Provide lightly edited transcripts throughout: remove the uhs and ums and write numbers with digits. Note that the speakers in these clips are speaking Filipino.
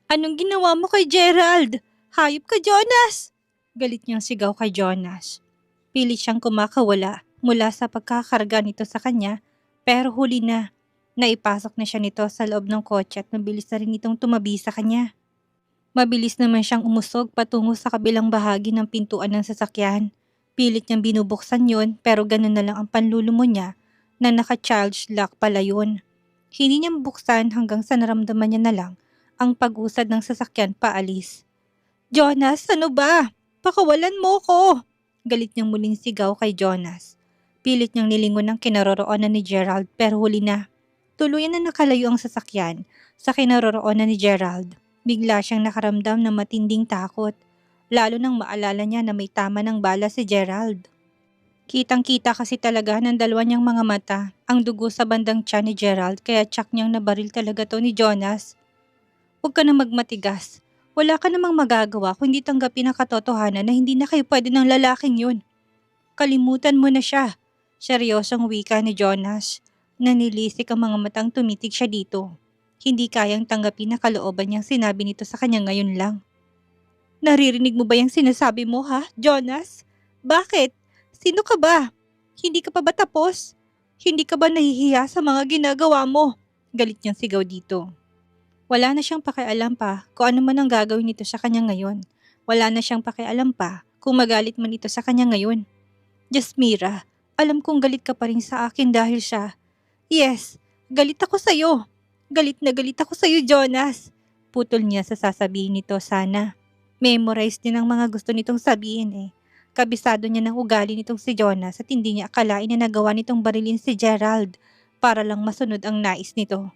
Anong ginawa mo kay Gerald? Hayop ka, Jonas! Galit niyang sigaw kay Jonas. Pilit siyang kumakawala mula sa pagkakarga nito sa kanya, pero huli na. Naipasok na siya nito sa loob ng kotse at mabilis na rin itong tumabi sa kanya. Mabilis naman siyang umusog patungo sa kabilang bahagi ng pintuan ng sasakyan. Pilit niyang binubuksan yon, pero ganun na lang ang panlulumo niya na naka-charge lock pala yun. Hindi niya mabuksan hanggang sa naramdaman niya na lang ang pag-usad ng sasakyan paalis. Jonas, ano ba? Pakawalan mo ko! Galit niyang muling sigaw kay Jonas. Pilit niyang nilingon ang kinaroroonan ni Gerald pero huli na. Tuluyan na nakalayo ang sasakyan sa kinaroroonan ni Gerald. Bigla siyang nakaramdam ng matinding takot, lalo nang maalala niya na may tama ng bala si Gerald. Kitang-kita kasi talaga ng dalawa niyang mga mata ang dugo sa bandang tiyan ni Gerald kaya tsak niyang nabaril talaga to ni Jonas. Huwag ka na magmatigas. Wala ka namang magagawa kung hindi tanggapin ang katotohanan na hindi na kayo pwede ng lalaking yun. Kalimutan mo na siya. Seryosong wika ni Jonas. Nanilisik ang mga matang tumitig siya dito. Hindi kayang tanggapin na kalooban niyang sinabi nito sa kanya ngayon lang. Naririnig mo ba yung sinasabi mo ha, Jonas? Bakit? Sino ka ba? Hindi ka pa ba tapos? Hindi ka ba nahihiya sa mga ginagawa mo? Galit niyang sigaw dito. Wala na siyang pakialam pa kung ano man ang gagawin nito sa kanya ngayon. Wala na siyang pakialam pa kung magalit man ito sa kanya ngayon. Jasmira, alam kong galit ka pa rin sa akin dahil siya. Yes, galit ako sa'yo. Galit na galit ako sa'yo, Jonas. Putol niya sa sasabihin nito sana. Memorize din ang mga gusto nitong sabihin eh. Kabisado niya ng ugali nitong si Jonas at hindi niya akalain na nagawa nitong barilin si Gerald para lang masunod ang nais nito.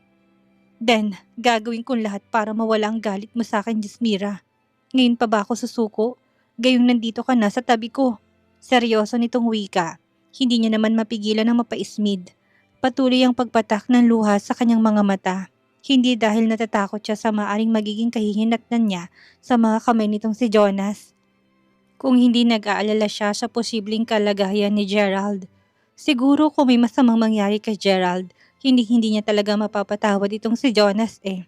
Then, gagawin kong lahat para mawala ang galit mo sa akin, Jasmira. Ngayon pa ba ako susuko? Gayong nandito ka na sa tabi ko. Seryoso nitong wika. Hindi niya naman mapigilan ang mapaismid. Patuloy ang pagpatak ng luha sa kanyang mga mata. Hindi dahil natatakot siya sa maaring magiging kahihinatnan niya sa mga kamay nitong si Jonas. Kung hindi nag-aalala siya sa posibleng kalagayan ni Gerald. Siguro kung may masamang mangyari kay Gerald, hindi niya talaga mapapatawad itong si Jonas eh.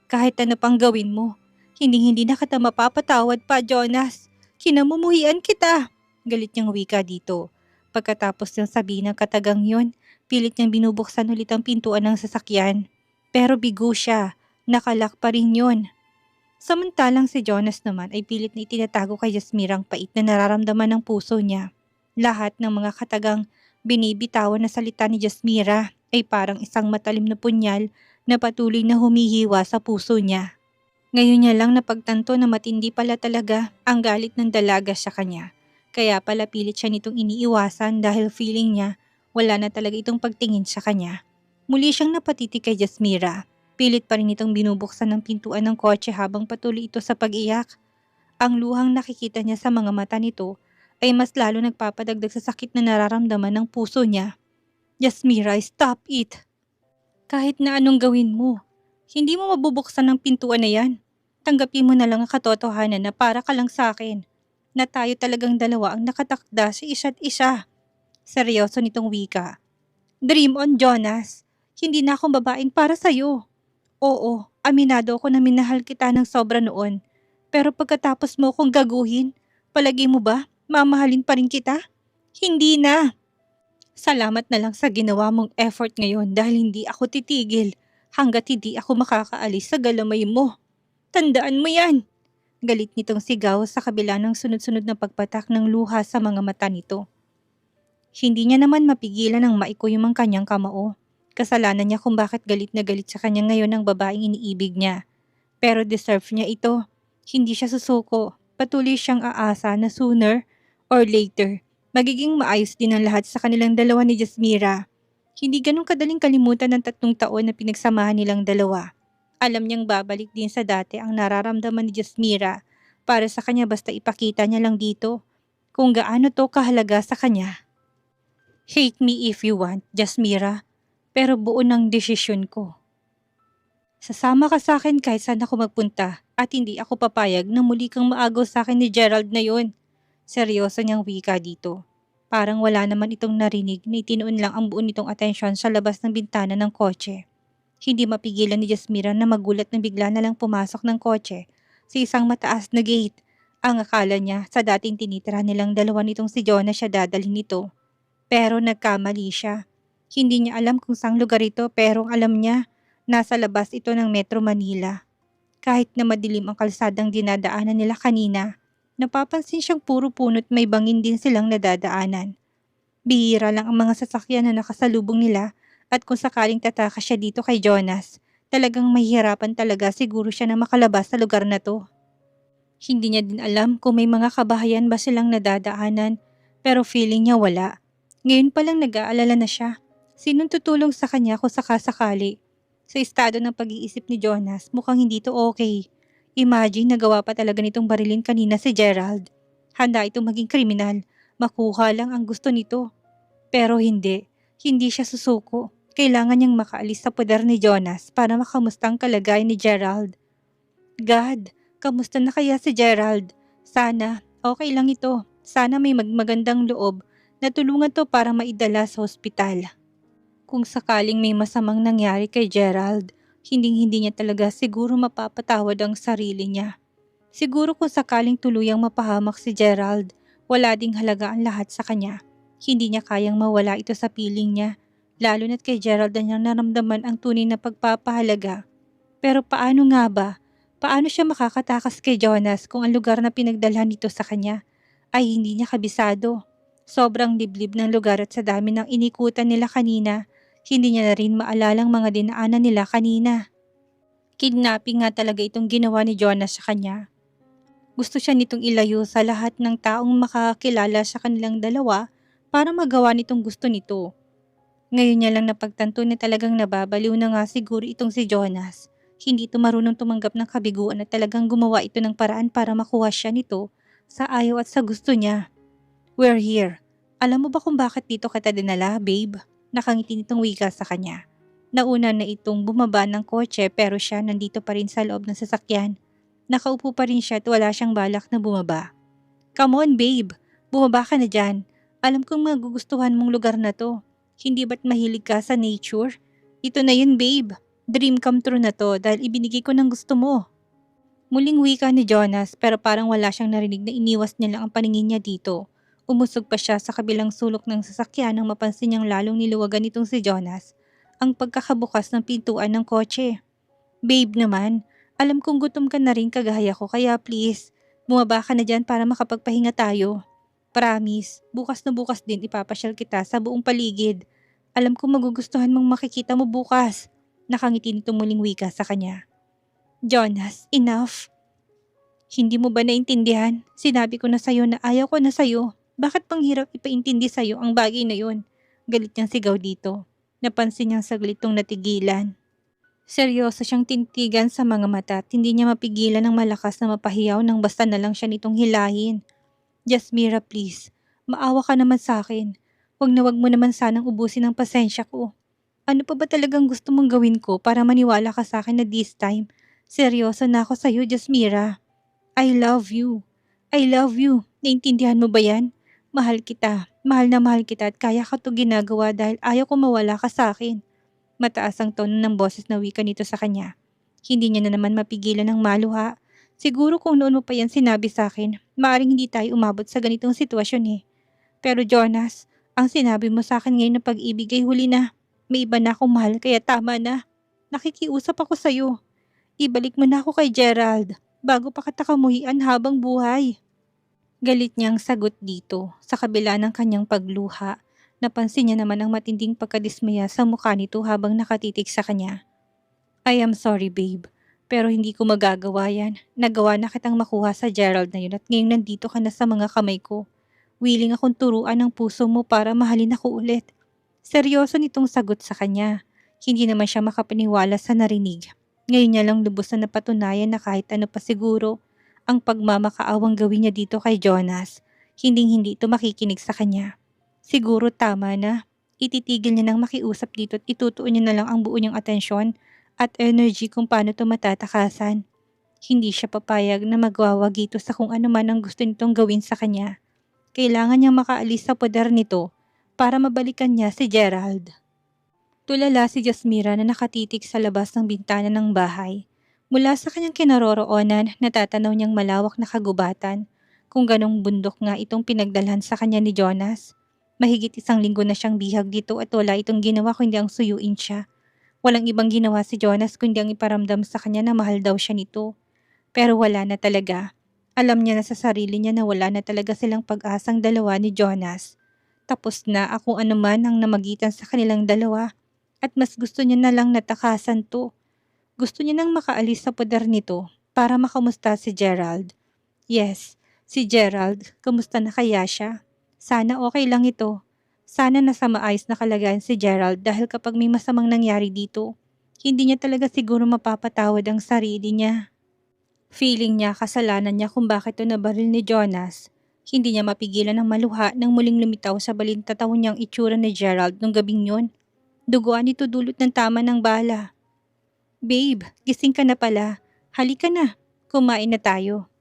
Kahit ano pang gawin mo, hindi na kita mapapatawad pa, Jonas. Kinamumuhian kita. Galit niyang wika dito. Pagkatapos niyang sabihin ng katagang yun, pilit niyang binubuksan ulit ang pintuan ng sasakyan. Pero bigo siya, nakalak pa rin yun. Samantalang si Jonas naman ay pilit na itinatago kay Jasmira ang pait na nararamdaman ng puso niya. Lahat ng mga katagang binibitawan na salita ni Jasmira ay parang isang matalim na punyal na patuloy na humihiwa sa puso niya. Ngayon niya lang napagtanto na matindi pala talaga ang galit ng dalaga sa kanya. Kaya pala pilit siya nitong iniiwasan dahil feeling niya wala na talaga itong pagtingin sa kanya. Muli siyang napatitig kay Jasmira. Pilit pa rin itong binubuksan ng pintuan ng kotse habang patuloy ito sa pag-iyak. Ang luhang nakikita niya sa mga mata nito ay mas lalo nagpapadagdag sa sakit na nararamdaman ng puso niya. Jasmira, stop it! Kahit na anong gawin mo, hindi mo mabubuksan ang pintuan na yan. Tanggapin mo na lang ang katotohanan na para ka lang sa akin, na tayo talagang dalawa ang nakatakda sa isa't isa. Seryoso nitong wika. Dream on, Jonas. Hindi na akong babaeng para sa'yo. Oo, aminado ako na minahal kita ng sobra noon. Pero pagkatapos mo akong gaguhin, palagi mo ba mamahalin pa rin kita? Hindi na. Salamat na lang sa ginawa mong effort ngayon dahil hindi ako titigil hanggat hindi ako makakaalis sa galamay mo. Tandaan mo yan. Galit nitong sigaw sa kabila ng sunod-sunod na pagpatak ng luha sa mga mata nito. Hindi niya naman mapigilan ang maikuyom ang kanyang kamao. Kasalanan niya kung bakit galit na galit sa kanya ngayon ang babaeng iniibig niya. Pero deserve niya ito. Hindi siya susuko. Patuloy siyang aasa na sooner or later, magiging maayos din ang lahat sa kanilang dalawa ni Jasmira. Hindi ganun kadaling kalimutan ng 3 taon na pinagsamahan nilang dalawa. Alam niyang babalik din sa dati ang nararamdaman ni Jasmira para sa kanya basta ipakita niya lang dito kung gaano to kahalaga sa kanya. Hate me if you want, Jasmira, pero buo ng desisyon ko. Sasama ka sa akin kahit saan ako magpunta at hindi ako papayag na muli kang maagaw sa akin ni Gerald na yun. Seryoso niyang wika dito. Parang wala naman itong narinig na itinuon lang ang buo nitong atensyon sa labas ng bintana ng kotse. Hindi mapigilan ni Jasmira na magulat na bigla na lang pumasok ng kotse sa isang mataas na gate. Ang akala niya sa dating tinitira nilang dalawa nitong si Jonah siya dadalhin nito. Pero nagkamali siya. Hindi niya alam kung saang lugar ito pero alam niya nasa labas ito ng Metro Manila. Kahit na madilim ang kalsadang dinadaanan nila kanina, napapansin siyang puro puno't may bangin din silang nadadaanan. Bihira lang ang mga sasakyan na nakasalubong nila at kung sakaling tatakas siya dito kay Jonas, talagang mahihirapan talaga siguro siya na makalabas sa lugar na to. Hindi niya din alam kung may mga kabahayan ba silang nadadaanan pero feeling niya wala. Ngayon palang nag-aalala na siya. Sinong tutulong sa kanya kung sakasakali? Sa estado ng pag-iisip ni Jonas, mukhang hindi to okay. Imagine nagawa pa talaga nitong barilin kanina si Gerald. Handa itong maging kriminal. Makuha lang ang gusto nito. Pero hindi. Hindi siya susuko. Kailangan niyang makaalis sa poder ni Jonas para makamusta ang kalagayan ni Gerald. God, kamusta na kaya si Gerald? Sana, okay lang ito. Sana may magandang loob na tulungan to para maidala sa ospital. Kung sakaling may masamang nangyari kay Gerald, hindi niya talaga siguro mapapatawad ang sarili niya. Siguro kung sakaling tuluyang mapahamak si Gerald, wala ding halaga ang lahat sa kanya. Hindi niya kayang mawala ito sa piling niya, lalo na't kay Gerald na niyang naramdaman ang tunay na pagpapahalaga. Pero paano nga ba? Paano siya makakatakas kay Jonas kung ang lugar na pinagdalhan nito sa kanya ay hindi niya kabisado? Sobrang liblib ng lugar at sa dami ng inikutan nila kanina, hindi niya na rin maalalang mga dinaanan nila kanina. Kidnapping nga talaga itong ginawa ni Jonas sa kanya. Gusto siya nitong ilayo sa lahat ng taong makakilala sa kanilang dalawa para magawa nitong gusto nito. Ngayon niya lang napagtanto na talagang nababaliw na nga siguro itong si Jonas. Hindi ito marunong tumanggap ng kabiguan at talagang gumawa ito ng paraan para makuha siya nito sa ayaw at sa gusto niya. We're here. Alam mo ba kung bakit dito kita dinala, babe? Nakangiti nitong wika sa kanya. Nauna na itong bumaba ng kotse pero siya nandito pa rin sa loob ng sasakyan. Nakaupo pa rin siya at wala siyang balak na bumaba. Come on, babe. Bumaba ka na dyan. Alam kong magugustuhan mong lugar na to. Hindi ba't mahilig ka sa nature? Ito na yun, babe. Dream come true na to dahil ibinigay ko ng gusto mo. Muling wika ni Jonas pero parang wala siyang narinig na iniwas niya lang ang paningin niya dito. Umusog pa siya sa kabilang sulok ng sasakyan nang mapansin niyang lalong niluwagan nitong si Jonas ang pagkakabukas ng pintuan ng kotse. Babe naman, alam kong gutom ka na rin kagaya ko kaya please, bumaba ka na dyan para makapagpahinga tayo. Promise, bukas na bukas din ipapasyal kita sa buong paligid. Alam kong magugustuhan mong makikita mo bukas. Nakangiti nito muling wika sa kanya. Jonas, enough. Hindi mo ba naintindihan? Sinabi ko na sa'yo na ayaw ko na sa'yo. Bakit pang hirap ipaintindi sa'yo ang bagay na yun? Galit niyang sigaw dito. Napansin niyang saglit tong natigilan. Seryoso siyang tintigan sa mga mata at hindi niya mapigilan ng malakas na mapahiyaw nang basta na lang siya nitong hilahin. Jasmira, please. Maawa ka naman sa akin. Wag mo naman sanang ubusin ang pasensya ko. Ano pa ba talagang gusto mong gawin ko para maniwala ka sa akin na this time? Seryoso na ako sa'yo, Jasmira. I love you. I love you. Naintindihan mo ba yan? Mahal kita. Mahal na mahal kita at kaya ka to ginagawa dahil ayaw ko mawala ka sa akin. Mataas ang tono ng boses na wika nito sa kanya. Hindi niya na naman mapigilan ng maluha. Siguro kung noon mo pa yan sinabi sa akin, maaaring hindi tayo umabot sa ganitong sitwasyon eh. Pero Jonas, ang sinabi mo sa akin ngayon na pag-ibig ay huli na. May iba na akong mahal kaya tama na. Nakikiusap ako sa'yo. Ibalik mo na ako kay Gerald bago pa kita kamuhian habang buhay. Galit niyang sagot dito sa kabila ng kanyang pagluha. Napansin niya naman ang matinding pagkadismaya sa mukha nito habang nakatitig sa kanya. I am sorry babe, pero hindi ko magagawa yan. Nagawa na kitang makuha sa Gerald na yun at ngayon nandito ka na sa mga kamay ko. Willing akong turuan ang puso mo para mahalin ako ulit. Seryoso nitong sagot sa kanya. Hindi naman siya makapaniwala sa narinig. Ngayon niya lang lubos na napatunayan na kahit ano pa siguro, ang pagmamakaawang gawin niya dito kay Jonas, hindi ito makikinig sa kanya. Siguro tama na. Ititigil niya nang makiusap dito at itutuon niya na lang ang buo niyang atensyon at energy kung paano ito matatakasan. Hindi siya papayag na magwawagito sa kung ano man ang gusto nitong gawin sa kanya. Kailangan niyang makaalis sa poder nito para mabalikan niya si Gerald. Tulala si Jasmira na nakatitig sa labas ng bintana ng bahay. Mula sa kanyang kinaroroonan, natatanaw niyang malawak na kagubatan. Kung ganong bundok nga itong pinagdalhan sa kanya ni Jonas. Mahigit 1 linggo na siyang bihag dito at wala itong ginawa kundi ang suyuin siya. Walang ibang ginawa si Jonas kundi ang iparamdam sa kanya na mahal daw siya nito. Pero wala na talaga. Alam niya na sa sarili niya na wala na talaga silang pag-asang dalawa ni Jonas. Tapos na kung ano man ang namagitan sa kanilang dalawa. At mas gusto niya na lang natakasan to. Gusto niya nang makaalis sa poder nito para makamusta si Gerald. Yes, si Gerald, kamusta na kaya siya? Sana okay lang ito. Sana nasa maayos na kalagayan si Gerald dahil kapag may masamang nangyari dito, hindi niya talaga siguro mapapatawad ang sarili niya. Feeling niya kasalanan niya kung bakit ito nabaril ni Jonas. Hindi niya mapigilan ang maluha nang muling lumitaw sa balintataw niyang itsura ni Gerald nung gabing yun. Duguan ito dulot ng tama ng bala. Babe, gising ka na pala. Halika na, kumain na tayo.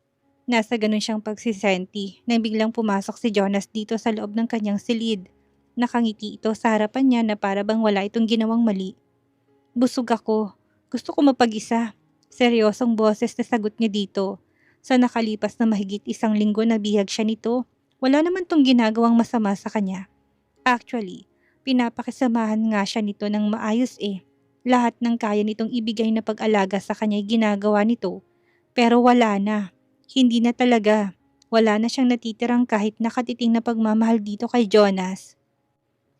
Nasa ganun siyang pagsisenti nang biglang pumasok si Jonas dito sa loob ng kanyang silid. Nakangiti ito sa harapan niya na para bang wala itong ginawang mali. Busog ako. Gusto ko mapag-isa. Seryosong boses na sagot niya dito. Sa nakalipas na mahigit 1 linggo na bihag siya nito, wala naman tong ginagawang masama sa kanya. Actually, pinapakisamahan nga siya nito ng maayos eh. Lahat ng kaya nitong ibigay na pag-alaga sa kanya ay ginagawa nito. Pero wala na. Hindi na talaga. Wala na siyang natitirang kahit nakatiting na pagmamahal dito kay Jonas.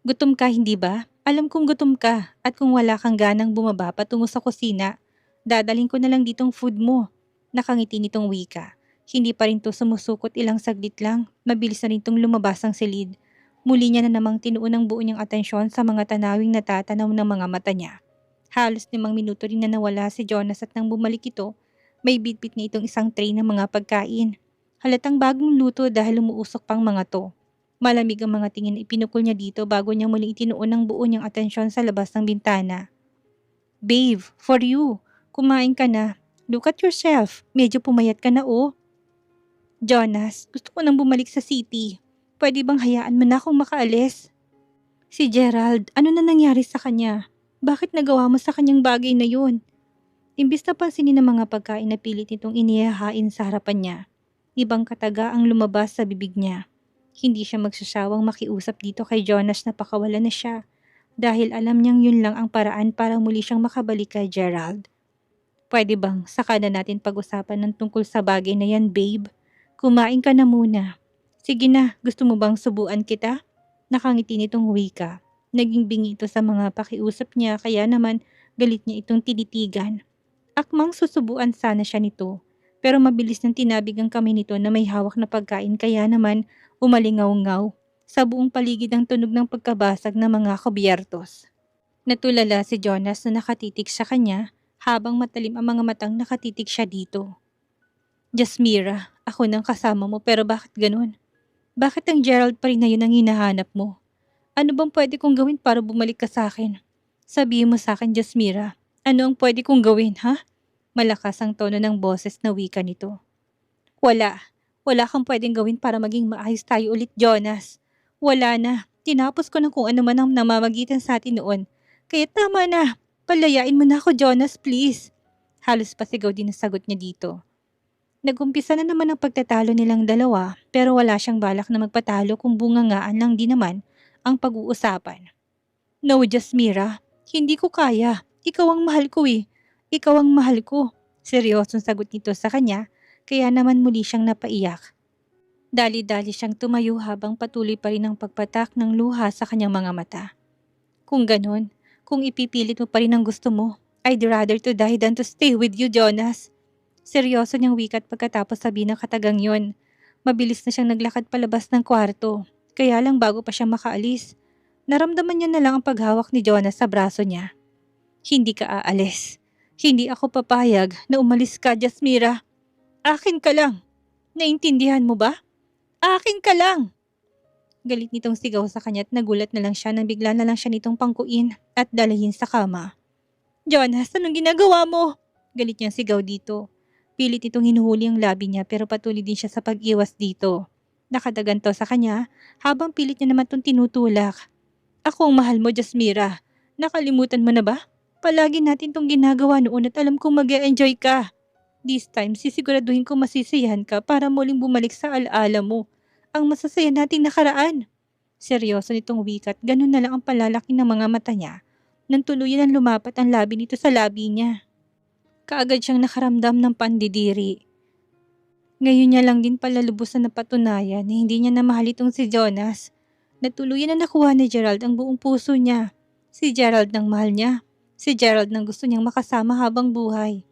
Gutom ka hindi ba? Alam kong gutom ka at kung wala kang ganang bumaba patungo sa kusina, dadalhin ko na lang ditong food mo. Nakangiti nitong wika. Hindi pa rin to sumusukot ilang saglit lang. Mabilis na rin tong lumabas ang silid. Muli niya na namang tinuon ang buo niyang atensyon sa mga tanawing natatanaw ng mga mata niya. Halos 5 minuto rin na nawala si Jonas at nang bumalik ito, may bitbit na itong isang tray ng mga pagkain. Halatang bagong luto dahil umuusok pang mga to. Malamig ang mga tingin na ipinukol niya dito bago niya muling itinuon ang buo niyang atensyon sa labas ng bintana. Babe, for you. Kumain ka na. Look at yourself. Medyo pumayat ka na oh. Jonas, gusto ko nang bumalik sa city. Pwede bang hayaan mo na akong makaalis? Si Gerald, ano na nangyari sa kanya? Bakit nagawa mo sa kanyang bagay na yun? Imbis na pansinin ng mga pagkain na pilit nitong inihahain sa harapan niya, ibang kataga ang lumabas sa bibig niya. Hindi siya magsasawang makiusap dito kay Jonas na pakawala na siya dahil alam niyang yun lang ang paraan para muli siyang makabalik kay Gerald. Pwede bang saka na natin pag-usapan ng tungkol sa bagay na yan, babe? Kumain ka na muna. Sige na, gusto mo bang subuan kita? Nakangiti nitong wika. Naging bingi ito sa mga pakiusap niya kaya naman galit niya itong tinitigan. Akmang susubuan sana siya nito. Pero mabilis nang tinabig ang kamay nito na may hawak na pagkain kaya naman umalingaw-ngaw. Sa buong paligid ang tunog ng pagkabasag ng mga kubyertos. Natulala si Jonas na nakatitig sa kanya habang matalim ang mga matang nakatitig siya dito. Jasmira, ako nang kasama mo pero bakit ganun? Bakit ang Gerald pa rin na yun ang hinahanap mo? Ano bang pwede kong gawin para bumalik ka sa akin? Sabihin mo sa akin, Jasmira, ano ang pwede kong gawin, ha? Malakas ang tono ng boses na wika nito. Wala. Wala kang pwedeng gawin para maging maayos tayo ulit, Jonas. Wala na. Tinapos ko na kung ano man ang namamagitan sa atin noon. Kaya tama na. Palayain mo na ako, Jonas, please. Halos pasigaw din ang sagot niya dito. Nagumpisa na naman ang pagtatalo nilang dalawa pero wala siyang balak na magpatalo kung bungangaan lang din naman ang pag-uusapan. No, Jasmira. Hindi ko kaya. Ikaw ang mahal ko eh. Ikaw ang mahal ko. Seryosong sagot nito sa kanya kaya naman muli siyang napaiyak. Dali-dali siyang tumayo habang patuloy pa rin ang pagpatak ng luha sa kanyang mga mata. Kung ganon, kung ipipilit mo pa rin ang gusto mo, I'd rather to die than to stay with you, Jonas. Seryoso niyang wikat pagkatapos sabi ng katagang yon. Mabilis na siyang naglakad palabas ng kwarto. Kaya lang bago pa siya makaalis, naramdaman niya na lang ang paghawak ni Jonas sa braso niya. Hindi ka aalis. Hindi ako papayag na umalis ka, Jasmira. Akin ka lang. Naintindihan mo ba? Akin ka lang. Galit nitong sigaw sa kanya at nagulat na lang siya nang bigla na lang siya nitong pangkuin at dalahin sa kama. Jonas, anong ginagawa mo? Galit niyang sigaw dito. Pilit itong hinuhuli ang labi niya pero patuloy din siya sa pag-iwas dito. Nakadaganto sa kanya habang pilit niya naman itong tinutulak. Ako ang mahal mo, Jasmira. Nakalimutan mo na ba? Palagi natin tong ginagawa noon at alam kong mag-e-enjoy ka. This time, sisiguraduhin ko masisiyahan ka para muling bumalik sa alaala mo. Ang masasaya nating nakaraan. Seryoso nitong wikat, ganun na lang ang palalaki ng mga mata niya. Nang tuluyan ang lumapat ang labi nito sa labi niya. Kaagad siyang nakaramdam ng pandidiri. Ngayon niya lang din pala lubos na napatunayan na hindi niya na mahal itong si Jonas. Natuluyan na nakuha ni Gerald ang buong puso niya. Si Gerald nang mahal niya. Si Gerald nang gusto niyang makasama habang buhay.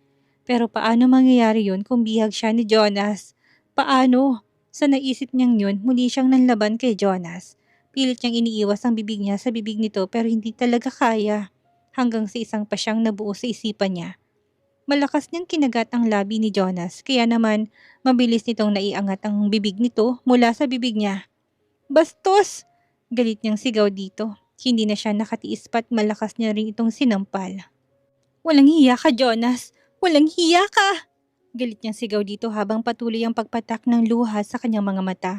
Pero paano mangyayari yun kung bihag siya ni Jonas? Paano? Sa naisip niyang yun, muli siyang nanlaban kay Jonas. Pilit niyang iniiwas ang bibig niya sa bibig nito pero hindi talaga kaya. Hanggang sa isang pa siyang nabuo sa isipan niya. Malakas niyang kinagat ang labi ni Jonas kaya naman mabilis nitong naiangat ang bibig nito mula sa bibig niya. Bastos! Galit niyang sigaw dito. Hindi na siya nakatiis pa't malakas niya rin itong sinampal. Walang hiya ka, Jonas! Walang hiya ka! Galit niyang sigaw dito habang patuloy ang pagpatak ng luha sa kanyang mga mata.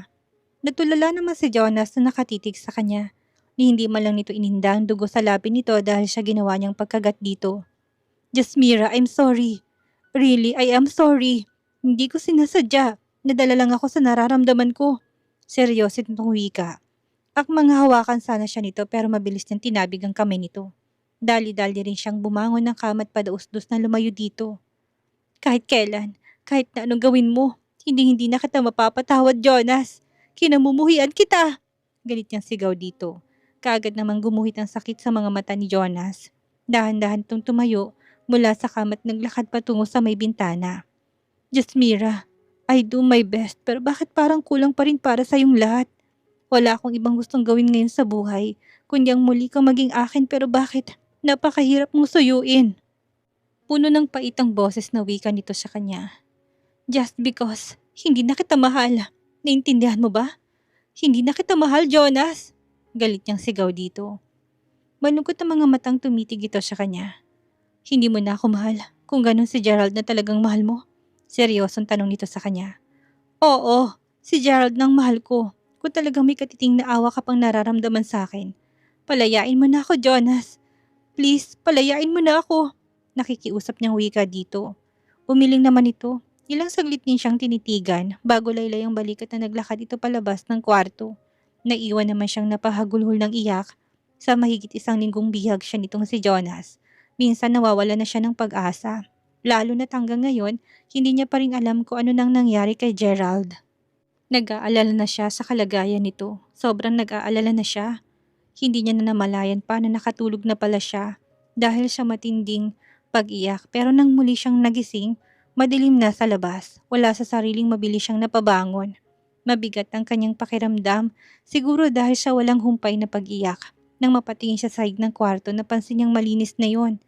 Natulala naman si Jonas na nakatitig sa kanya. Ni hindi man lang nito ininda ang dugo sa labi nito dahil siya ginawa niyang pagkagat dito. Jasmira, I'm sorry. Really, I am sorry. Hindi ko sinasadya. Nadala lang ako sa nararamdaman ko. Seryoso itong wika. Akmang hawakan sana siya nito pero mabilis niyang tinabig ang kamay nito. Dali-dali rin siyang bumangon ng kama at padausdos na lumayo dito. Kahit kailan, kahit na anong gawin mo, hindi na kita mapapatawad, Jonas. Kinamumuhian kita. Galit niyang sigaw dito. Kaagad namang gumuhit ang sakit sa mga mata ni Jonas. Dahan-dahan itong tumayo mula sa kama at naglakad patungo sa may bintana. Jasmira, I do my best pero bakit parang kulang pa rin para sa iyong lahat? Wala akong ibang gustong gawin ngayon sa buhay, kundi ang muli kang maging akin pero bakit? Napakahirap mong suyuin. Puno ng pait ang boses na wika nito sa kanya. Just because, hindi na kita mahal. Naintindihan mo ba? Hindi na kita mahal, Jonas. Galit niyang sigaw dito. Malungkot ang mga matang tumitig ito sa kanya. Hindi mo na ako mahal kung ganun si Gerald na talagang mahal mo. Seryosong tanong nito sa kanya. Oo, si Gerald nang mahal ko. Kung talagang may katiting na awa ka pang nararamdaman sa akin. Palayain mo na ako, Jonas. Please, palayain mo na ako. Nakikiusap niyang wika dito. Umiling naman ito. Ilang saglit din siyang tinitigan bago laylay ang balikat na naglakad ito palabas ng kwarto. Naiwan naman siyang napahagulhol ng iyak. Sa mahigit isang linggong bihag siya nitong si Jonas. Minsan nawawala na siya ng pag-asa. Lalo na't hanggang ngayon, hindi niya pa rin alam kung ano nang nangyari kay Gerald. Nag-aalala na siya sa kalagayan nito. Sobrang nag-aalala na siya. Hindi niya na namalayan pa na nakatulog na pala siya dahil sa matinding pag-iyak. Pero nang muli siyang nagising, madilim na sa labas. Wala sa sariling mabilis siyang napabangon. Mabigat ang kanyang pakiramdam, siguro dahil sa walang humpay na pag-iyak. Nang mapatingin siya sa sahig ng kwarto, napansin niyang malinis na yon.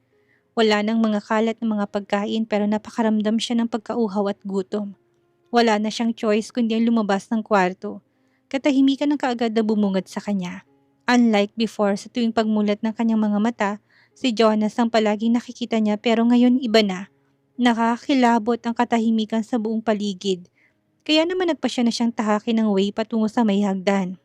Wala nang mga kalat na mga pagkain pero napakaramdam siya ng pagkauhaw at gutom. Wala na siyang choice kundi ang lumabas ng kwarto. Katahimikan ng kaagad na bumungad sa kanya. Unlike before sa tuwing pagmulat ng kanyang mga mata, si Jonas ang palaging nakikita niya pero ngayon iba na. Nakakilabot ang katahimikan sa buong paligid. Kaya naman nagpasya na siyang tahakin ng way patungo sa may hagdan.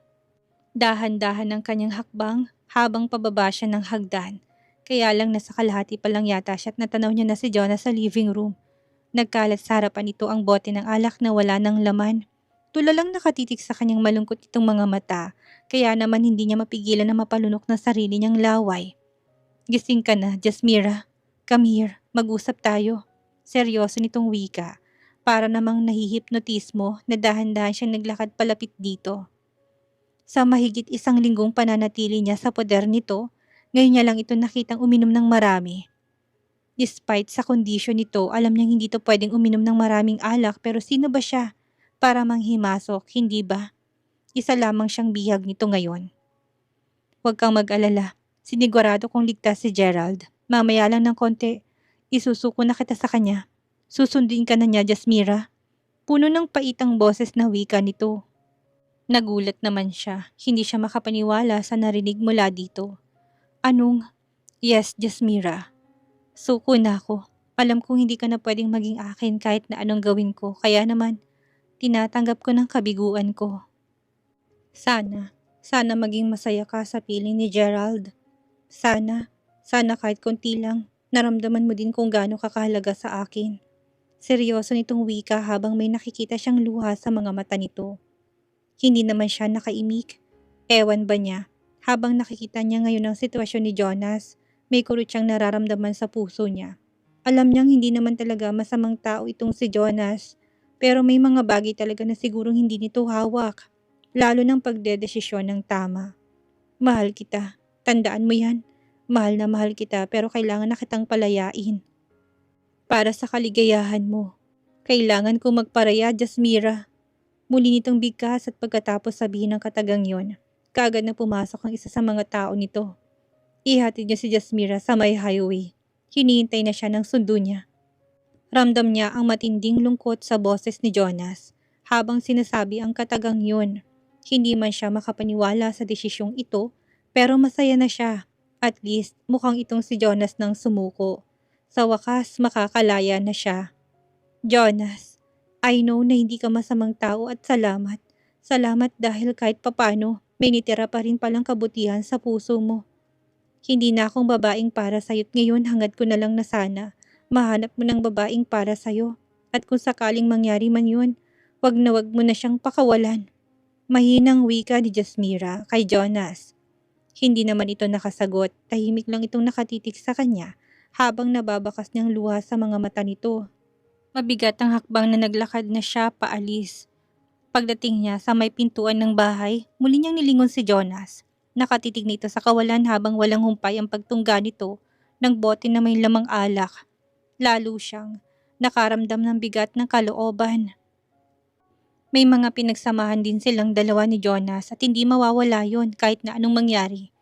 Dahan-dahan ang kanyang hakbang habang pababa siya ng hagdan. Kaya lang nasa kalahati pa lang yata siya at natanaw niya na si Jonas sa living room. Nagkalat sa harapan nito ang bote ng alak na wala ng laman. Tulalang nakatitig sa kanyang malungkot itong mga mata, kaya naman hindi niya mapigilan na mapalunok ng sarili niyang laway. Gising ka na, Jasmira. Come here, mag-usap tayo. Seryoso nitong wika. Para namang nahihipnotismo na dahan-dahan siyang naglakad palapit dito. Sa mahigit isang linggong pananatili niya sa poder nito, ngayon niya lang ito nakitang uminom ng marami. Despite sa kondisyon nito, alam niyang hindi ito pwedeng uminom ng maraming alak pero sino ba siya? Para manghimasok, hindi ba? Isa lamang siyang bihag nito ngayon. Huwag kang mag-alala. Sinigurado kong ligtas si Gerald. Mamaya lang ng konti, isusuko na kita sa kanya. Susundin ka na niya, Jasmira. Puno ng paitang boses na wika nito. Nagulat naman siya. Hindi siya makapaniwala sa narinig mula dito. Anong? Yes, Jasmira. Suko na ako. Alam kong hindi ka na pwedeng maging akin kahit na anong gawin ko. Kaya naman, tinatanggap ko ng kabiguan ko. Sana maging masaya ka sa piling ni Gerald. Sana, Sana kahit konti lang, naramdaman mo din kung gaano kakahalaga sa akin. Seryoso nitong wika habang may nakikita siyang luha sa mga mata nito. Hindi naman siya nakaimik. Ewan ba niya, habang nakikita niya ngayon ang sitwasyon ni Jonas, may kurot siyang nararamdaman sa puso niya. Alam niyang hindi naman talaga masamang tao itong si Jonas, pero may mga bagay talaga na sigurong hindi nito hawak, lalo ng pagdedesisyon ng tama. Mahal kita, tandaan mo yan. Mahal na mahal kita pero kailangan na kitang palayain. Para sa kaligayahan mo. Kailangan ko magparaya, Jasmira. Muli nitong bigkas at pagkatapos sabihin ng katagang yon, kaagad na pumasok ang isa sa mga tao nito. Ihatid niya si Jasmira sa may highway. Hinihintay na siya ng sundo niya. Ramdam niya ang matinding lungkot sa boses ni Jonas habang sinasabi ang katagang yon. Hindi man siya makapaniwala sa desisyong ito pero masaya na siya. At least mukhang itong si Jonas nang sumuko. Sa wakas makakalaya na siya. Jonas, I know na hindi ka masamang tao at salamat. Salamat dahil kahit papano may nitira pa rin palang kabutihan sa puso mo. Hindi na akong babaeng para sa'yo't ngayon hangad ko na lang na sana mahanap mo ng babaeng para sa'yo. At kung sakaling mangyari man yun, wag na wag mo na siyang pakawalan. Mahinang wika ni Jasmira kay Jonas. Hindi naman ito nakasagot, tahimik lang itong nakatitik sa kanya habang nababakas niyang luha sa mga mata nito. Mabigat ang hakbang na naglakad na siya paalis. Pagdating niya sa may pintuan ng bahay, muli niyang nilingon si Jonas. Nakatitig nito sa kawalan habang walang humpay ang pagtungga nito ng bote na may lamang alak. Lalo siyang nakaramdam ng bigat ng kalooban. May mga pinagsamahan din silang dalawa ni Jonas at hindi mawawala yon kahit na anong mangyari.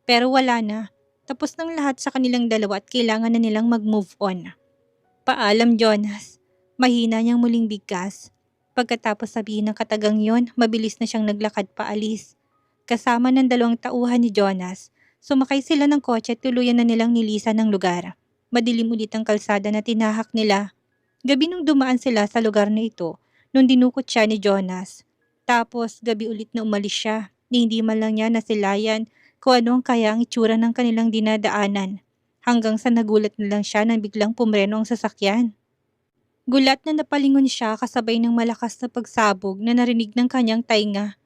Pero wala na. Tapos ng lahat sa kanilang dalawa at kailangan na nilang mag-move on. Paalam, Jonas. Mahina niyang muling bigkas. Pagkatapos sabihin ng katagang yon, mabilis na siyang naglakad paalis. Kasama ng 2 tauhan ni Jonas, sumakay sila ng kotse at tuluyan na nilang nilisan ng lugar. Madilim ulit ang kalsada na tinahak nila. Gabi nung dumaan sila sa lugar na ito, nung dinukot siya ni Jonas. Tapos gabi ulit na umalis siya, ni hindi man lang niya nasilayan kung ano ang kaya ang itsura ng kanilang dinadaanan. Hanggang sa nagulat na lang siya nang biglang pumreno ang sasakyan. Gulat na napalingon siya kasabay ng malakas na pagsabog na narinig ng kanyang tainga.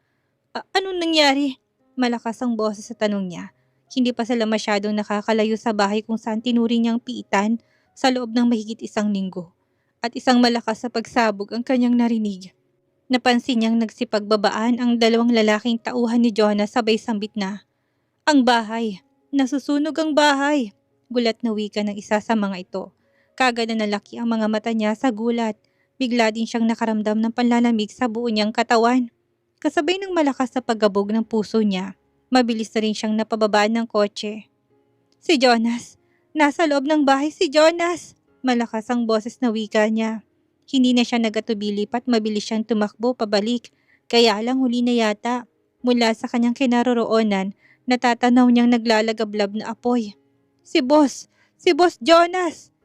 Anong nangyari? Malakas ang boses sa tanong niya. Hindi pa sila masyadong nakakalayo sa bahay kung saan tinuring niyang piitan sa loob ng mahigit 1 linggo. At isang malakas na pagsabog ang kanyang narinig. Napansin niyang nagsipagbabaan ang 2 lalaking tauhan ni Jonas sabay sambit na, "Ang bahay! Nasusunog ang bahay!" Gulat na wika ng isa sa mga ito. Kaagad na nalaki ang mga mata niya sa gulat. Bigla din siyang nakaramdam ng panlalamig sa buo niyang katawan. Kasabay ng malakas na paggabog ng puso niya, mabilis na rin siyang napababaan ng kotse. "Si Jonas! Nasa loob ng bahay si Jonas!" Malakas ang boses na wika niya. Hindi na siya nagatubili pat mabilis siyang tumakbo pabalik. Kaya lang huli na yata. Mula sa kanyang kinaroroonan, natatanaw niyang naglalagablab na apoy. Si Boss! Si Boss Jonas!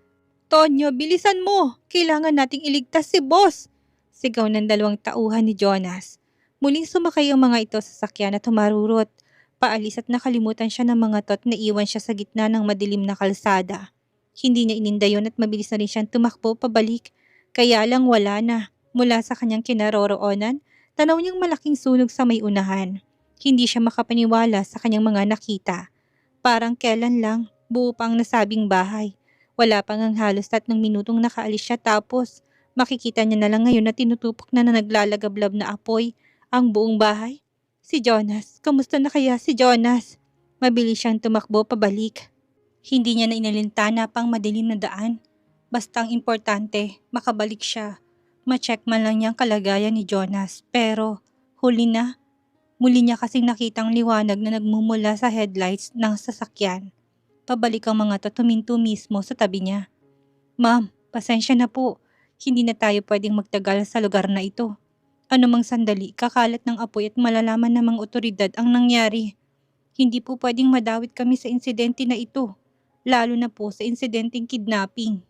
"Tonyo, bilisan mo! Kailangan nating iligtas si Boss!" Sigaw ng 2 tauhan ni Jonas. Muling sumakay ang mga ito sa sakyan at humarurot. Paalis at nakalimutan siya ng mga tot na iwan siya sa gitna ng madilim na kalsada. Hindi niya ininda yon at mabilis na rin siyang tumakbo pabalik. Kaya lang wala na. Mula sa kanyang kinaroroonan, tanaw niyang malaking sunog sa may unahan. Hindi siya makapaniwala sa kanyang mga nakita. Parang kailan lang, buo pa ang nasabing bahay. Wala pang ang halos 3 minutong nakaalis siya tapos makikita niya na lang ngayon na tinutupok na naglalagablab na apoy ang buong bahay. Si Jonas, kamusta na kaya si Jonas? Mabilis siyang tumakbo pabalik. Hindi niya na inalintana pang madilim na daan. Basta ang importante, makabalik siya. Ma-check man lang niya ang kalagayan ni Jonas. Pero huli na. Muli niya kasing nakitang liwanag na nagmumula sa headlights ng sasakyan. Pabalik ang mga to tuminto mismo sa tabi niya. "Ma'am, pasensya na po. Hindi na tayo pwedeng magtagal sa lugar na ito. Anumang sandali, kakalat ng apoy at malalaman ng mga otoridad ang nangyari. Hindi po pwedeng madawit kami sa insidente na ito, lalo na po sa insidenteng kidnapping."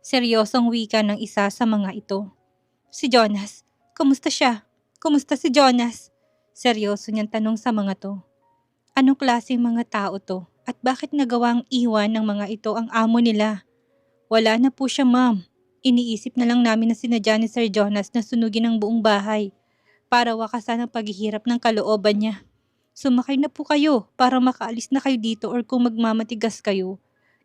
Seryosong wika ng isa sa mga ito. "Si Jonas, kumusta siya? Kumusta si Jonas?" Seryoso niyang tanong sa mga to. "Anong klaseng mga tao to? At bakit nagawang iwan ng mga ito ang amo nila? Wala na po siya, ma'am. Iniisip na lang namin na sinadya ni Sir Jonas na sunugin ang buong bahay para wakasan ang paghihirap ng kalooban niya. Sumakay na po kayo para makaalis na kayo dito or kung magmamatigas kayo,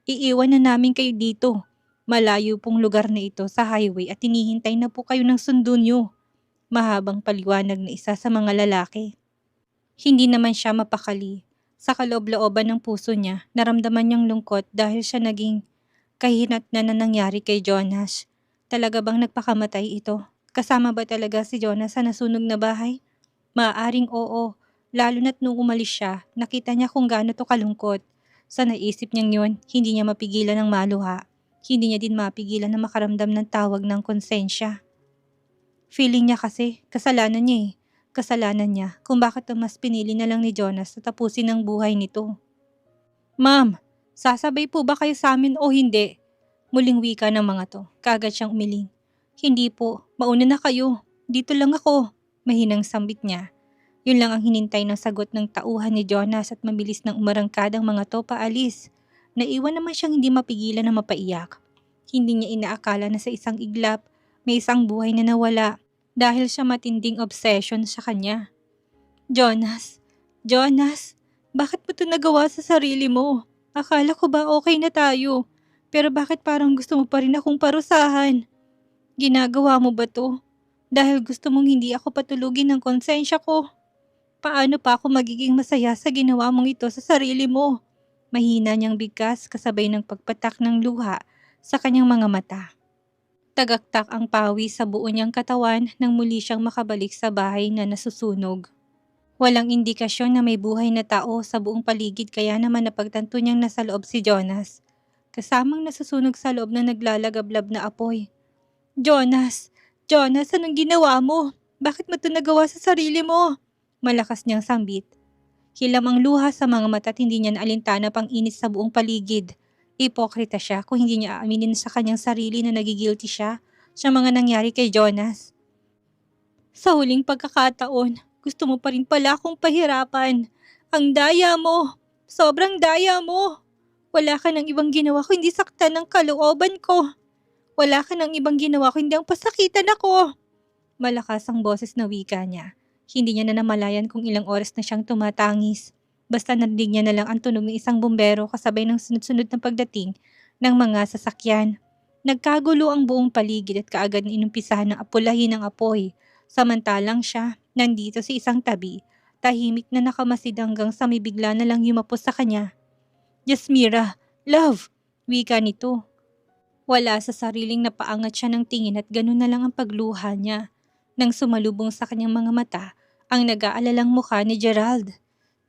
iiwan na namin kayo dito. Malayo pong lugar na ito sa highway at hinihintay na po kayo ng sundo nyo. Mahabang paliwanag na isa sa mga lalaki. Hindi naman siya mapakali. Sa kaloob-looban ng puso niya, naramdaman niyang lungkot dahil siya naging kahinatnan na nangyari kay Jonas. Talaga bang nagpakamatay ito? Kasama ba talaga si Jonas sa nasunog na bahay? Maaaring oo, lalo na't nung umalis siya, nakita niya kung gaano to kalungkot. Sa naisip niyang yun, hindi niya mapigilan ng maluha. Hindi niya din mapigilan na makaramdam ng tawag ng konsensya. Feeling niya kasi, kasalanan niya eh. Kasalanan niya kung bakit mas pinili na lang ni Jonas na tapusin ang buhay nito. Ma'am, sasabay po ba kayo sa amin o hindi? Muling wika ng mga to, kagad siyang umiling. Hindi po, mauna na kayo. Dito lang ako. Mahinang sambit niya. Yun lang ang hinintay ng sagot ng tauhan ni Jonas at mabilis nang umarangkad ang mga to paalis. Naiwan naman siyang hindi mapigilan na mapaiyak. Hindi niya inaakala na sa isang iglap, may isang buhay na nawala dahil sa matinding obsession sa kanya. Jonas, Jonas, bakit mo ito nagawa sa sarili mo? Akala ko ba okay na tayo? Pero bakit parang gusto mo pa rin akong parusahan? Ginagawa mo ba to? Dahil gusto mong hindi ako patulugin ng konsensya ko? Paano pa ako magiging masaya sa ginawa mong ito sa sarili mo? Mahina niyang bigkas kasabay ng pagpatak ng luha sa kanyang mga mata. Tagaktak ang pawi sa buo niyang katawan nang muli siyang makabalik sa bahay na nasusunog. Walang indikasyon na may buhay na tao sa buong paligid kaya naman napagtanto niyang nasa loob si Jonas. Kasamang nasusunog sa loob na naglalagablab na apoy. Jonas! Jonas, anong ginawa mo? Bakit mo ito nagawa sa sarili mo? Malakas niyang sambit. Hilam ang luha sa mga mata at hindi niya naalintana pang inis sa buong paligid. Ipokrita siya kung hindi niya aaminin sa kanyang sarili na nagigilty siya sa mga nangyari kay Jonas. Sa huling pagkakataon, gusto mo pa rin pala akong pahirapan. Ang daya mo! Sobrang daya mo! Wala ka ng ibang ginawa kundi saktan ng kalooban ko. Wala ka ng ibang ginawa kundi ang pasakitan ako. Malakas ang boses na wika niya. Hindi niya na namalayan kung ilang oras na siyang tumatangis. Basta narinig niya na lang ang tunog ng isang bumbero kasabay ng sunod-sunod na pagdating ng mga sasakyan. Nagkagulo ang buong paligid at kaagad na inumpisahan ng apulahin ng apoy. Samantalang siya, nandito sa isang tabi, tahimik na nakamasid hanggang sa may bigla na lang yumapos sa kanya. Yasmira, love, wika nito. Wala sa sariling napaangat siya ng tingin at ganun na lang ang pagluha niya. Nang sumalubong sa kanyang mga mata, ang nag-aalalang mukha ni Gerald.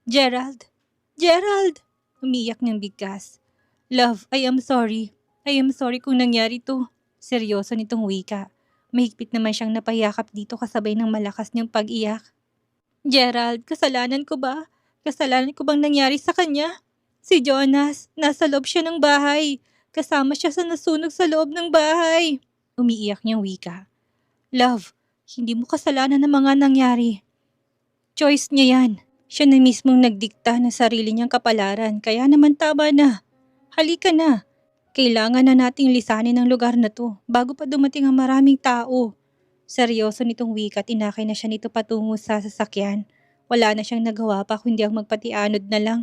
Gerald! Gerald! Umiyak niyang bigkas. Love, I am sorry. I am sorry kung nangyari to. Seryoso nitong wika. Mahigpit naman siyang napayakap dito kasabay ng malakas niyang pag-iyak. Gerald, kasalanan ko ba? Kasalanan ko bang nangyari sa kanya? Si Jonas, nasa loob siya ng bahay. Kasama siya sa nasunog sa loob ng bahay. Umiiyak niyang wika. Love, hindi mo kasalanan ng mga nangyari. Choice niya yan. Siya na mismong nagdikta ng sarili niyang kapalaran, kaya naman tama na. Halika na. Kailangan na nating lisanin ang lugar na to bago pa dumating ang maraming tao. Seryoso nitong wika at inakay na siya nito patungo sa sasakyan. Wala na siyang nagawa pa kundi ang magpatianod na lang.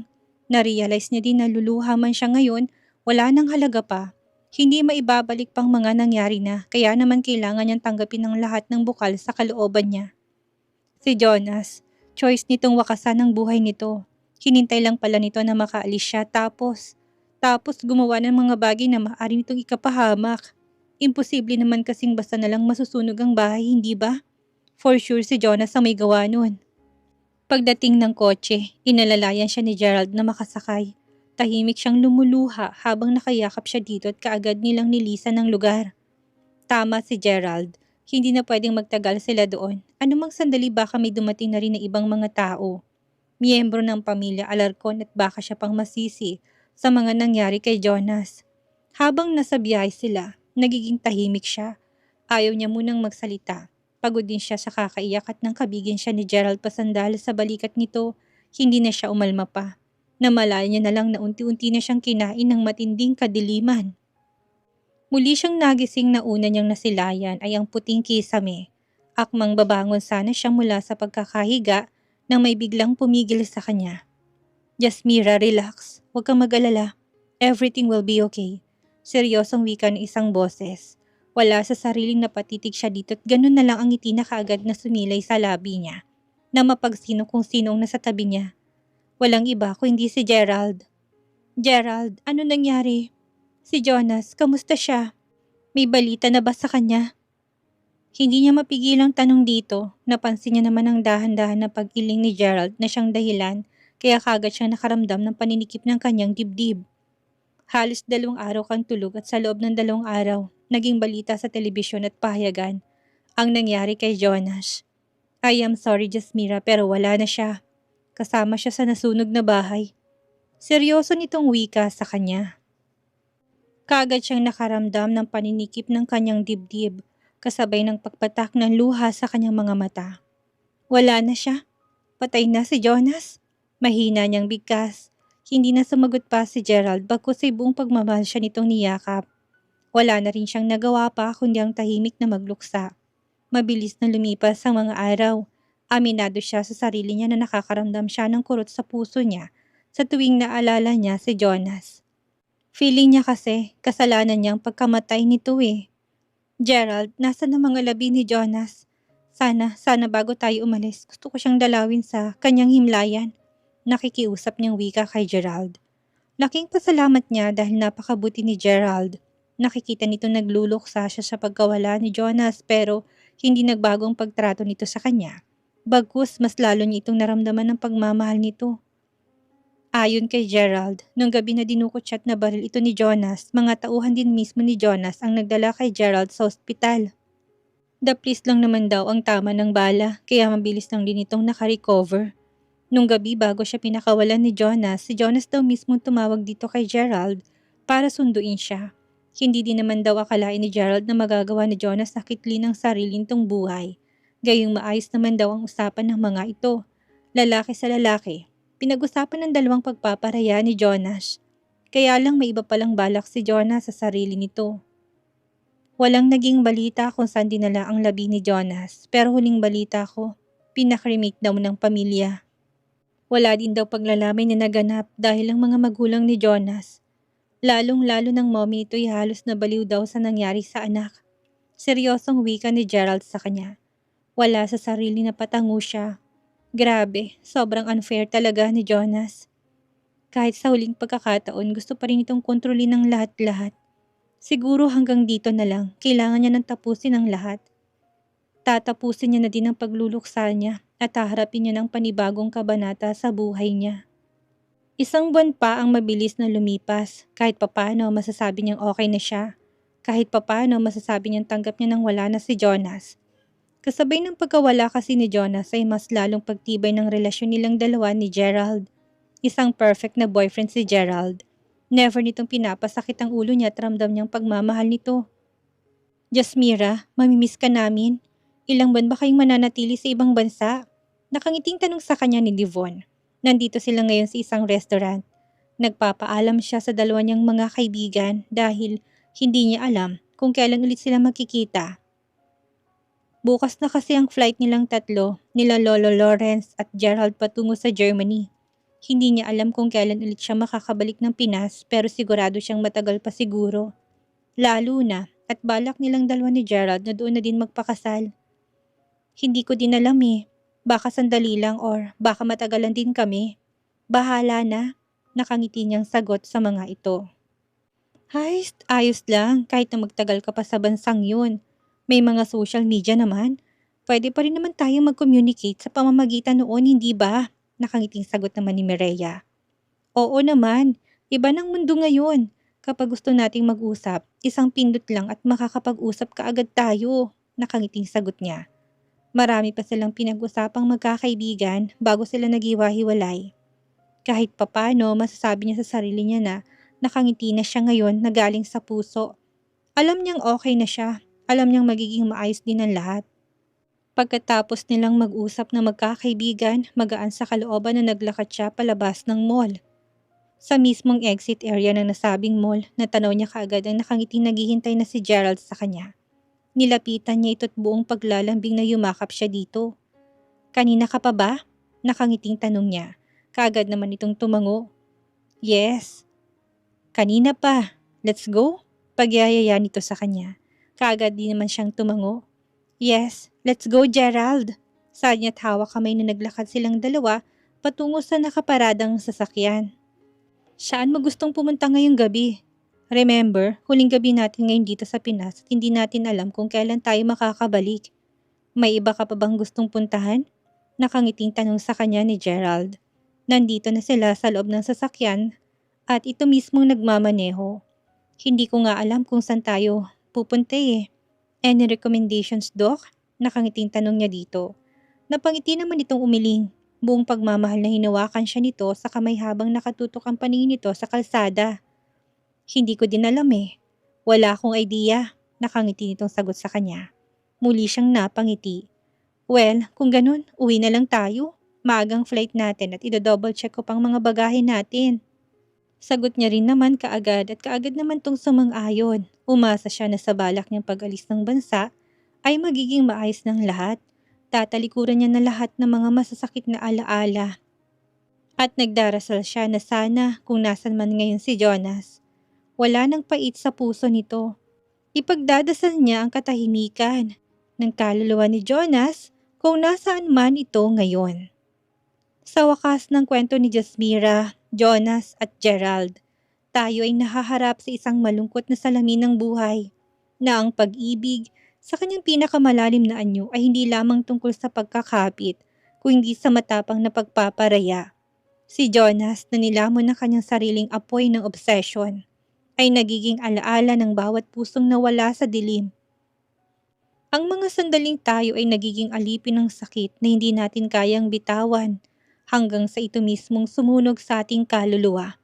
Narealize niya din na luluha man siya ngayon, wala nang halaga pa. Hindi maibabalik pang mga nangyari na, kaya naman kailangan niyang tanggapin ang lahat ng bukal sa kalooban niya. Si Jonas, choice nitong wakasan ang buhay nito. Hinintay lang pala nito na makaalis siya tapos gumawa ng mga bagay na maaari nitong ikapahamak. Imposible naman kasing basta na lang masusunog ang bahay, hindi ba? For sure si Jonas ang may gawa nun. Pagdating ng kotse, inalalayan siya ni Gerald na makasakay. Tahimik siyang lumuluha habang nakayakap siya dito at kaagad nilang nilisan ng lugar. Tama si Gerald. Hindi na pwedeng magtagal sila doon. Anumang sandali baka may dumating na rin na ibang mga tao. Miyembro ng pamilya Alarcon at baka siya pang masisi sa mga nangyari kay Jonas. Habang nasa biyahe sila, nagiging tahimik siya. Ayaw niya munang magsalita. Pagod din siya sa kakaiyak at nang kabigin siya ni Gerald pasandal sa balikat nito, hindi na siya umalma pa. Namalayan niya na lang na unti-unti na siyang kinain ng matinding kadiliman. Muli siyang nagising na una niyang nasilayan ay ang puting kisame. Akmang babangon sana siya mula sa pagkakahiga nang may biglang pumigil sa kanya. Jasmira, relax. Huwag kang mag-alala. Everything will be okay. Seryosong wika ng isang boses. Wala sa sariling napatitig siya dito at ganun na lang ang ngiti na kaagad na sumilay sa labi niya. Na mapagsino kung sino ang nasa tabi niya. Walang iba kundi si Gerald. Gerald, ano nangyari? Si Jonas, kamusta siya? May balita na ba sa kanya? Hindi niya mapigilang tanong dito. Napansin niya naman ang dahan-dahan na pag-iling ni Gerald na siyang dahilan kaya kagad siyang nakaramdam ng paninikip ng kanyang dibdib. Halos 2 araw kang tulog at sa loob ng 2 araw, naging balita sa telebisyon at pahayagan ang nangyari kay Jonas. I am sorry Jasmira pero wala na siya. Kasama siya sa nasunog na bahay. Seryoso nitong wika sa kanya. Kaagad siyang nakaramdam ng paninikip ng kanyang dibdib kasabay ng pagpatak ng luha sa kanyang mga mata. Wala na siya. Patay na si Jonas. Mahina niyang bigkas. Hindi na sumagot pa si Gerald bagkus ay buong pagmamahal siya nitong niyakap. Wala na rin siyang nagawa pa kundi ang tahimik na magluksa. Mabilis na lumipas ang mga araw. Aminado siya sa sarili niya na nakakaramdam siya ng kurot sa puso niya sa tuwing naalala niya si Jonas. Feeling niya kasi kasalanan niyang pagkamatay nito eh. Gerald, nasa na mga labi ni Jonas? Sana bago tayo umalis, gusto ko siyang dalawin sa kanyang himlayan. Nakikiusap niyang wika kay Gerald. Laking pasalamat niya dahil napakabuti ni Gerald. Nakikita nito nagluluksa siya sa pagkawala ni Jonas pero hindi nagbagong pagtrato nito sa kanya. Bagkus mas lalo niya itong naramdaman ng pagmamahal nito. Ayon kay Gerald, nung gabi na dinukot siya at nabaril ito ni Jonas, mga tauhan din mismo ni Jonas ang nagdala kay Gerald sa ospital. Daplis lang naman daw ang tama ng bala, kaya mabilis lang din itong nakarecover. Nung gabi bago siya pinakawalan ni Jonas, si Jonas daw mismo tumawag dito kay Gerald para sunduin siya. Hindi din naman daw akalain ni Gerald na magagawa ni Jonas na kitlin ang sarili nitong buhay. Gayong maayos naman daw ang usapan ng mga ito. Lalaki sa lalaki. Pinag-usapan ng dalawang pagpaparaya ni Jonas. Kaya lang may iba palang balak si Jonas sa sarili nito. Walang naging balita kung saan dinala ang labi ni Jonas, pero huling balita ko, pinakremate daw ng pamilya. Wala din daw paglalamay na naganap dahil ang mga magulang ni Jonas. Lalong-lalo ng mommy nito'y halos nabaliw daw sa nangyari sa anak. Seryosong wika ni Gerald sa kanya. Wala sa sarili na patango siya. Grabe, sobrang unfair talaga ni Jonas. Kahit sa huling pagkakataon, gusto pa rin itong kontrolin ng lahat-lahat. Siguro hanggang dito na lang, kailangan niya nang tapusin ang lahat. Tatapusin niya na din ang pagluluksa niya at haharapin niya ng panibagong kabanata sa buhay niya. 1 buwan pa ang mabilis na lumipas, kahit papaano masasabi niyang okay na siya. Kahit papaano masasabi niyang tanggap niya nang wala na si Jonas. Kasabay ng pagkawala kasi ni Jonas ay mas lalong pagtibay ng relasyon nilang dalawa ni Gerald. Isang perfect na boyfriend si Gerald. Never nitong pinapasakit ang ulo niya at ramdam niyang pagmamahal nito. Jasmira, mamimiss ka namin. Ilang buwan ba kayong mananatili sa ibang bansa? Nakangiting tanong sa kanya ni Devon. Nandito sila ngayon sa isang restaurant. Nagpapaalam siya sa dalawa niyang mga kaibigan dahil hindi niya alam kung kailan ulit sila magkikita. Bukas na kasi ang flight nilang tatlo, nila Lolo Lawrence at Gerald patungo sa Germany. Hindi niya alam kung kailan ulit siya makakabalik ng Pinas pero sigurado siyang matagal pa siguro. Lalo na at balak nilang dalawa ni Gerald na doon na din magpakasal. Hindi ko din alam eh. Baka sandali lang or baka matagalan din kami. Bahala na, nakangiti niyang sagot sa mga ito. Ayos lang kahit na magtagal ka pa sa bansang yun. May mga social media naman. Pwede pa rin naman tayong mag-communicate sa pamamagitan noon, hindi ba? Nakangiting sagot naman ni Mireya. Oo naman, iba ng mundo ngayon. Kapag gusto nating mag-usap, isang pindot lang at makakapag-usap kaagad tayo. Nakangiting sagot niya. Marami pa silang pinag-usapang magkakaibigan bago sila naghiwa-hiwalay. Kahit papano, masasabi niya sa sarili niya na nakangiti na siya ngayon na galing sa puso. Alam niyang okay na siya. Alam niyang magiging maayos din ang lahat. Pagkatapos nilang mag-usap na magkakaibigan, magaan sa kalooban na naglakad siya palabas ng mall. Sa mismong exit area ng nasabing mall, natanaw niya kaagad ang nakangiting naghihintay na si Gerald sa kanya. Nilapitan niya ito't buong paglalambing na yumakap siya dito. "Kanina ka pa ba?" Nakangiting tanong niya. Kaagad naman itong tumango. "Yes." "Kanina pa. Let's go?" Pagyayaya nito sa kanya. Kaagad din naman siyang tumango. "Yes, let's go, Gerald." Sabi niya't hawak kamay na naglakad silang dalawa patungo sa nakaparadang sasakyan. "Saan mo gustong pumunta ngayong gabi? Remember, huling gabi natin ngayon dito sa Pinas at hindi natin alam kung kailan tayo makakabalik. May iba ka pa bang gustong puntahan?" Nakangiting tanong sa kanya ni Gerald. Nandito na sila sa loob ng sasakyan at ito mismong nagmamaneho. "Hindi ko nga alam kung saan tayo pupunta eh. Any recommendations, Doc?" Nakangiting tanong niya dito. Napangiti naman itong umiling. Buong pagmamahal na hinawakan siya nito sa kamay habang nakatutok ang paningin nito sa kalsada. "Hindi ko din alam eh. Wala akong idea." Nakangiti nitong sagot sa kanya. Muli siyang napangiti. "Well, kung ganun, uwi na lang tayo. Maagang flight natin at idodouble check ko pang mga bagahe natin." Sagot niya rin naman kaagad at kaagad naman tong sumang-ayon. Umasa siya na sa balak niyang pag-alis ng bansa ay magiging maayos ng lahat. Tatalikuran niya na lahat ng mga masasakit na alaala. At nagdarasal siya na sana kung nasan man ngayon si Jonas, wala nang pait sa puso nito. Ipagdadasal niya ang katahimikan ng kaluluwa ni Jonas kung nasaan man ito ngayon. Sa wakas ng kwento ni Jasmira, Jonas at Gerald, tayo ay nahaharap sa isang malungkot na salamin ng buhay na ang pag-ibig sa kanyang pinakamalalim na anyo ay hindi lamang tungkol sa pagkakapit kundi sa matapang na pagpaparaya. Si Jonas na nilamon ng kanyang sariling apoy ng obsession ay nagiging alaala ng bawat pusong nawala sa dilim. Ang mga sandaling tayo ay nagiging alipin ng sakit na hindi natin kayang bitawan hanggang sa ito mismong sumunog sa ating kaluluwa.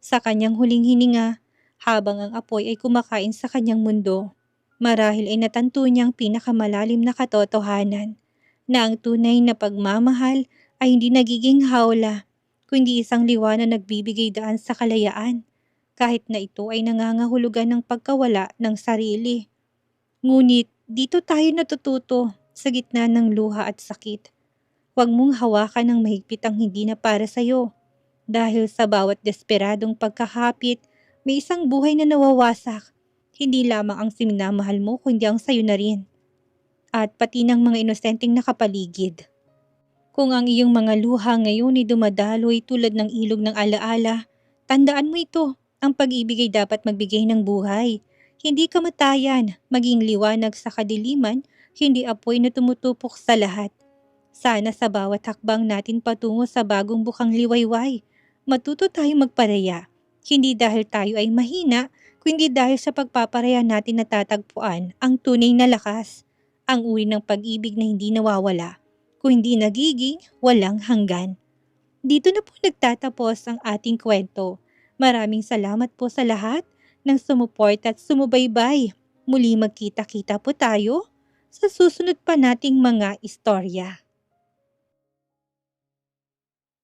Sa kanyang huling hininga, habang ang apoy ay kumakain sa kanyang mundo, marahil ay natanto niyang pinakamalalim na katotohanan na ang tunay na pagmamahal ay hindi nagiging hawla, kundi isang liwanag na nagbibigay daan sa kalayaan, kahit na ito ay nangangahulugan ng pagkawala ng sarili. Ngunit dito tayo natututo sa gitna ng luha at sakit. Huwag mong hawakan ng mahigpit ang hindi na para sa'yo. Dahil sa bawat desperadong pagkakapit, may isang buhay na nawawasak. Hindi lamang ang sinamahal mo kundi ang sayo na rin. At pati ng mga inosenteng nakapaligid. Kung ang iyong mga luha ngayon ay dumadaloy tulad ng ilog ng alaala, tandaan mo ito, ang pag-ibig ay dapat magbigay ng buhay. Hindi kamatayan, maging liwanag sa kadiliman, hindi apoy na tumutupok sa lahat. Sana sa bawat hakbang natin patungo sa bagong bukang liwayway, matuto tayong magparaya. Hindi dahil tayo ay mahina, kundi dahil sa pagpaparaya natin natatagpuan ang tunay na lakas, ang uri ng pag-ibig na hindi nawawala, kundi nagiging walang hanggan. Dito na po nagtatapos ang ating kwento. Maraming salamat po sa lahat ng sumuport at sumubaybay. Muli magkita-kita po tayo sa susunod pa nating mga istorya.